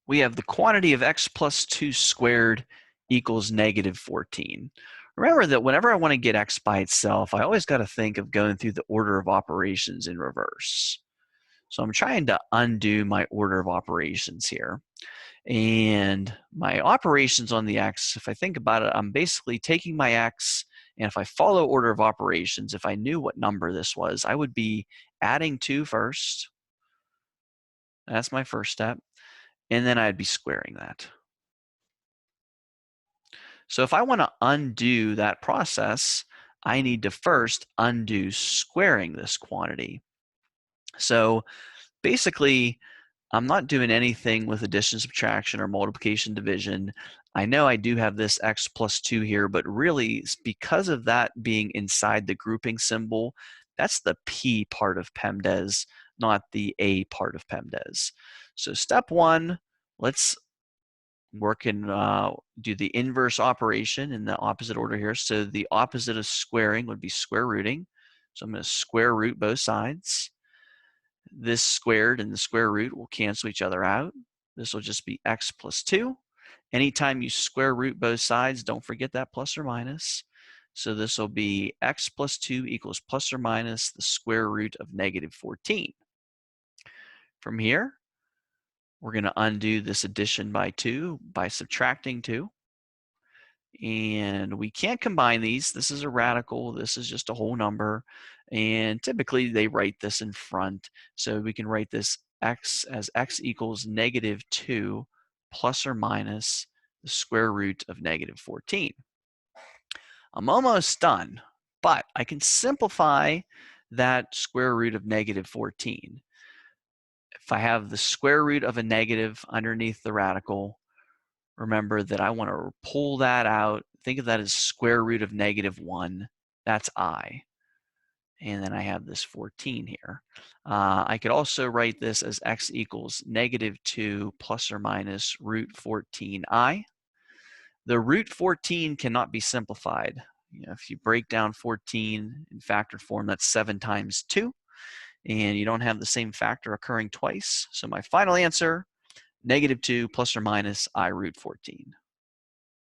we have the quantity of x plus 2 squared equals negative 14. Remember that whenever I want to get x by itself, I always got to think of going through the order of operations in reverse. So I'm trying to undo my order of operations here. And my operations on the x, if I think about it, I'm basically taking my x, and if I follow order of operations, if I knew what number this was, I would be adding 2 first. That's my first step. And then I'd be squaring that. So if I want to undo that process, I need to first undo squaring this quantity. So basically, I'm not doing anything with addition, subtraction, or multiplication, division. I know I do have this x plus 2 here, but really, because of that being inside the grouping symbol, that's the P part of PEMDAS, not the A part of PEMDAS. So step 1, let's work and do the inverse operation in the opposite order here. So the opposite of squaring would be square rooting. So I'm going to square root both sides. This squared and the square root will cancel each other out. This will just be x plus 2. Anytime you square root both sides, don't forget that plus or minus. So this will be x plus 2 equals plus or minus the square root of negative 14. From here, we're going to undo this addition by 2 by subtracting 2. And we can't combine these. This is a radical. This is just a whole number. And typically they write this in front. So we can write this x as x equals negative 2 plus or minus the square root of negative 14. I'm almost done, but I can simplify that square root of negative 14. If I have the square root of a negative underneath the radical, remember that I want to pull that out. Think of that as square root of negative 1. That's I. And then I have this 14 here. I could also write this as x equals negative 2 plus or minus root 14i. The root 14 cannot be simplified. If you break down 14 in factor form, that's 7 times 2. And you don't have the same factor occurring twice. So my final answer, negative 2 plus or minus I root 14.